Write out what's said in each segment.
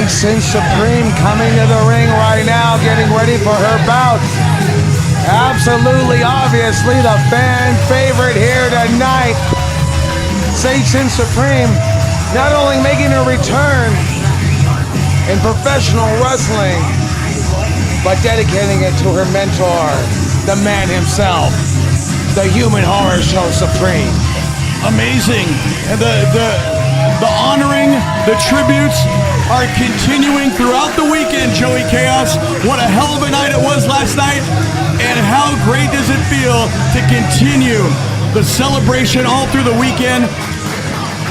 Sin Supreme coming to the ring right now, getting ready for her bout. Absolutely, obviously, the fan favorite here tonight. Sin Supreme not only making a return in professional wrestling, but dedicating it to her mentor, the man himself, the Human Horror Show Supreme. Amazing. And the honoring, the tributes are continuing throughout the weekend, Joey Chaos. What a hell of a night it was last night. And how great does it feel to continue the celebration all through the weekend?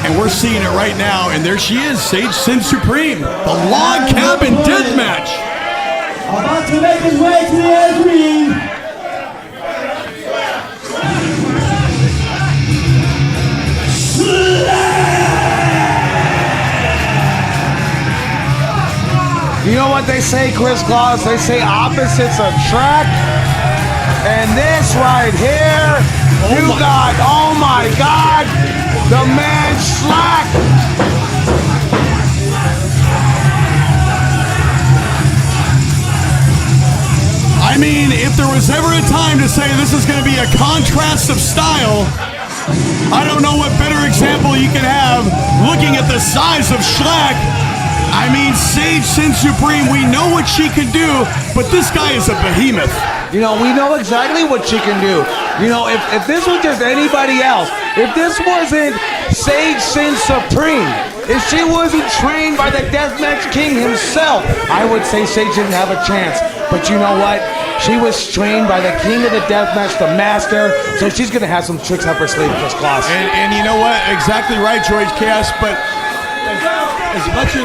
And we're seeing it right now. And there she is, Sin Supreme, the Log Cabin Deathmatch. About to make his way to the edge ring. You know what they say, Chris Claus? They say opposites attract. And this right here, you got, oh my God, the man SHLAK. I mean, if there was ever a time to say this is going to be a contrast of style, I don't know what better example you can have looking at the size of SHLAK. I mean, Sin Supreme, we know what she can do, but this guy is a behemoth. You know, we know exactly what she can do. You know, if this was just anybody else, if this wasn't Sin Supreme, if she wasn't trained by the Deathmatch King himself, I would say Sage didn't have a chance. But you know what? She was trained by the King of the Deathmatch, the Master, so she's going to have some tricks up her sleeve, Chris Claus. And you know what? Exactly right, George Chaos, but as much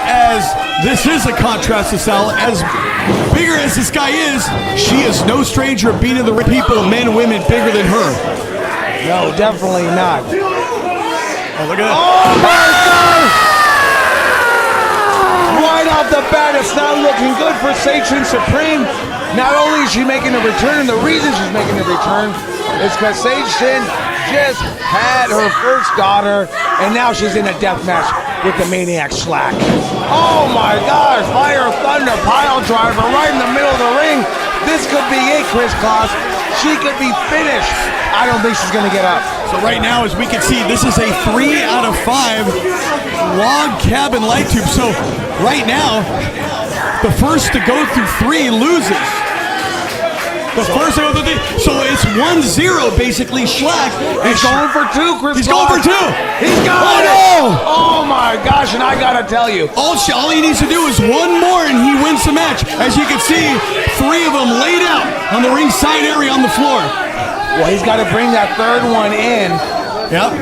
as this is a contrast to style, as bigger as this guy is, she is no stranger of being in the ring. People, men, women, bigger than her. No, definitely not. Oh, look at that. Oh my God! Right off the bat, it's not looking good for Sin Supreme. Not only is she making a return, and the reason she's making a return is because Sin just had her first daughter, and now she's in a death match with the maniac SHLAK. Oh my gosh, Fire Thunder pile driver right in the middle of the ring. This could be it, Chris Claus. She could be finished. I don't think she's gonna get up. So right now, as we can see, this is a 3 out of 5 log cabin light tube. So right now, the first to go through 3 loses. The first to go through 3. So it's 1-0 basically. SHLAK. He's going for 2, Chris. He's going for 2. He's got it. No! Oh my gosh, and I gotta tell you, all he needs to do is one more and he wins the match. As you can see, 3 of them laid out on the ringside area on the floor. Well, he's got to bring that third one in. Yep.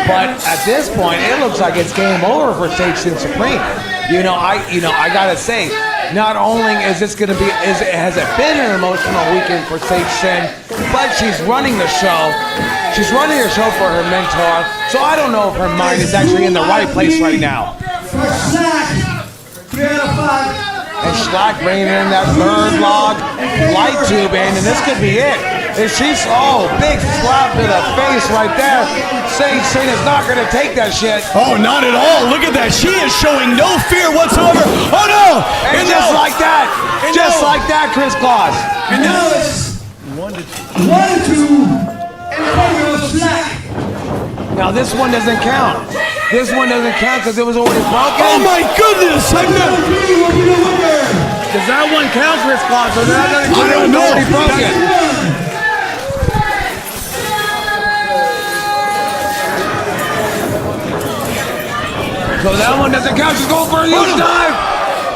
But at this point, it looks like it's game over for Sin Supreme. I gotta say, not only is this gonna be, has it been an emotional weekend for Sin, but she's running the show. She's running her show for her mentor. So I don't know if her mind is actually in the right place right now. For SHLAK, 3 out of 5. And SHLAK bringing in that third log light tube in, and this could be it. If she's, big slap to the face right there. Sin is not going to take that shit. Oh, not at all. Look at that. She is showing no fear whatsoever. Oh, no. And just like that. Just like that, Chris Claus. And now it's 1-2 in favor of SHLAK. Now this one doesn't count. This one doesn't count because it was already broken. Oh my goodness! I've never. Does that one count, Chris Claus? Or that doesn't count? I don't know. Already broken. So that one doesn't count. She's going for a huge dive.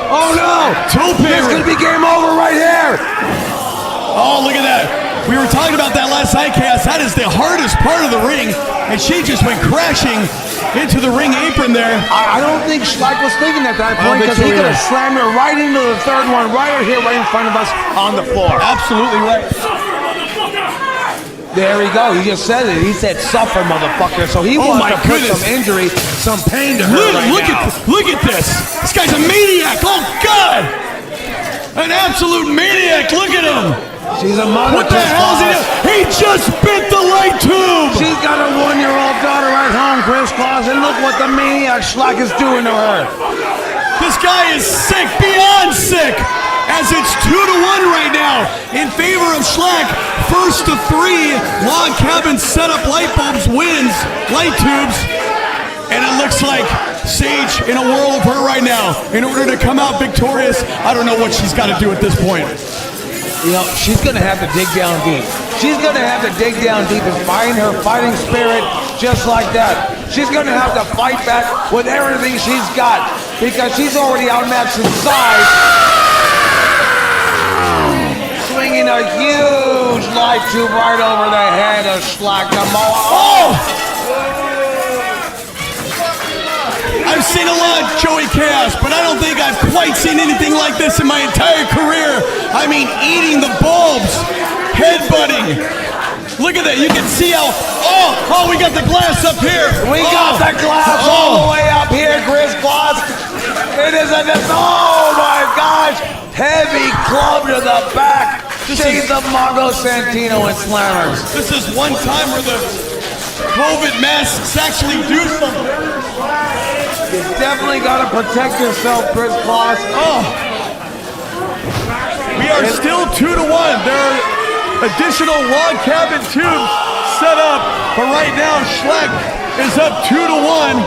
Oh no! It's gonna be game over right here. Oh, look at that. We were talking about that last night, Chaos. That is the hardest part of the ring. And she just went crashing into the ring apron there. I don't think SHLAK was thinking at that point because he could have slammed her right into the third one right here, right in front of us on the floor. Absolutely right. There we go. He just said it. He said, "Suffer, motherfucker." So he wants to put some injury, some pain to her look at this. This guy's a maniac. Oh, God. An absolute maniac. Look at him. She's a mother. What the hell is he doing? He just bit the light tube! She's got a 1-year-old daughter at home, Chris Claus, and look what the maniac SHLAK is doing to her. This guy is sick, beyond sick, as it's 2-1 right now in favor of SHLAK. First to 3, log cabin setup light bulbs wins, light tubes, and it looks like Sage in a whirl of her right now. In order to come out victorious, I don't know what she's got to do at this point. You know, she's going to have to dig down deep. She's going to have to dig down deep and find her fighting spirit just like that. She's going to have to fight back with everything she's got because she's already outmatched in size. Swinging a huge light tube right over the head of SHLAK. Oh! I've seen a lot, Joey Chaos, but I don't think I've quite seen anything like this in my entire career. I mean, eating the bulbs, headbutting. Look at that. You can see how, oh, we got the glass up here. We got the glass all the way up here, Chris Claus. It is oh my gosh. Heavy club to the back. Shades of Margo Santino and Slammers. This is one time where the COVID masks actually do something. You definitely got to protect yourself, Chris Claus. We are still 2-1. There are additional log cabin tubes set up, but right now SHLAK is up 2-1.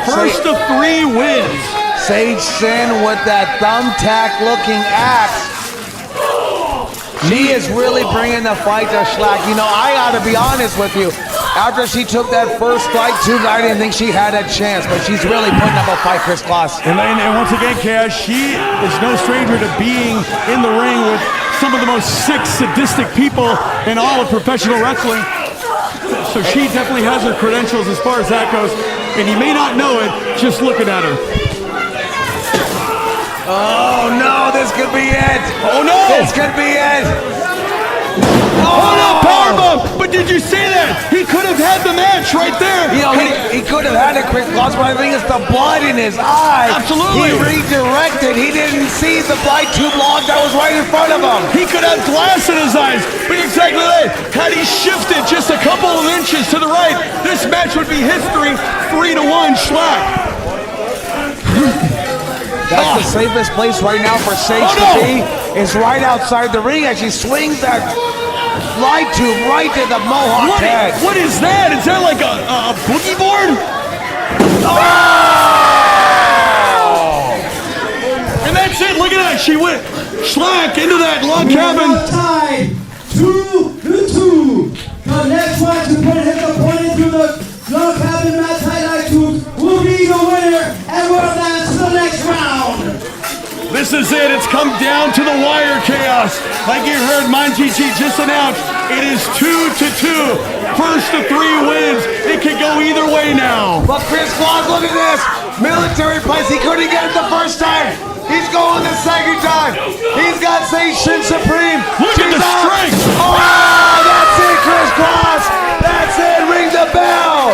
First to 3 wins. Sage Sin with that thumbtack-looking axe. She is really bringing the fight to SHLAK. You know, I got to be honest with you. After she took that first light tube, I didn't think she had a chance, but she's really putting up a fight, Chris Claus. And once again, Cash, she is no stranger to being in the ring with some of the most sick, sadistic people in all of professional wrestling. So she definitely has her credentials as far as that goes. And you may not know it just looking at her. Oh no, this could be it. Oh no! This could be it. Oh no, powerbomb! But did you see that? He could have had the match right there. You know, he could have had it, Chris Claus, but I think it's the blood in his eye. Absolutely. He redirected. He didn't see the light tube log that was right in front of him. He could have glass in his eyes. But exactly that. Had he shifted just a couple of inches to the right, this match would be history. 3-1 SHLAK. That's the safest place right now for Sage to be, is right outside the ring as she swings that light tube right to the Mohawk head. What is that? Is that like a boogie board? Oh! And that's it. Look at that. She went SHLAK into that log cabin. Tied 2-2. The next one to hit the point into the log cabin match highlight tubes will be the winner and will advance to the next round. This is it. It's come down to the wire, Chaos. Like you heard Manji just announced, it is 2-2. First to 3 wins. It could go either way now. But Chris Claus, look at this. Military place. He couldn't get it the first time. He's going the second time. He's got Sage Sin Supreme. Look at the strength. Oh, that's it, Chris Claus. That's it. Ring the bell.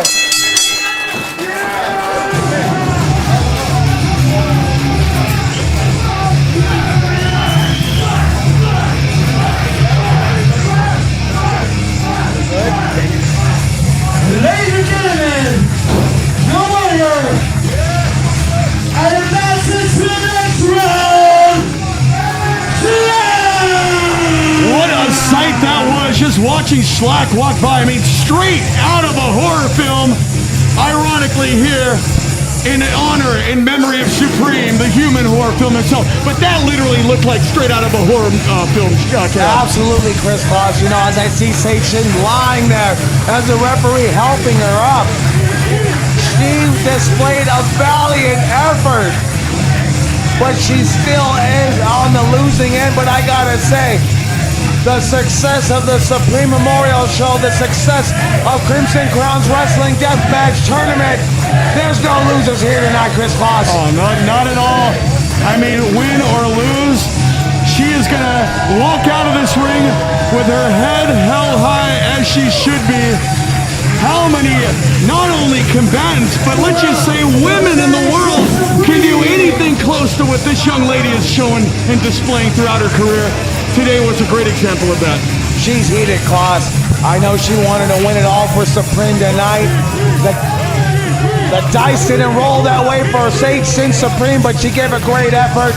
Ladies and gentlemen, the winner and advances to the next round. What a sight that was, just watching SHLAK walk by. I mean, straight out of a horror film. Ironically here, in honor, in memory of Supreme, the human horror film itself. But that literally looked like straight out of a horror film. Absolutely, Chris Claus. You know, as I see Sage Sin lying there as the referee helping her up, she displayed a valiant effort. But she still is on the losing end. But I gotta say, the success of the Supreme Memorial Show, the success of Crimson Crown's Wrestling Deathmatch Tournament, there's no losers here tonight, Chris Claus. Oh, not at all. I mean, win or lose, she is going to walk out of this ring with her head held high as she should be. How many, not only combatants, but let's just say women in the world can do anything close to what this young lady is showing and displaying throughout her career? today was a great example of that. She's heated, Klaus. I know she wanted to win it all for Supreme tonight. The dice didn't roll that way for Satan Supreme, but she gave a great effort.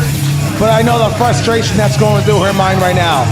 But I know the frustration that's going through her mind right now.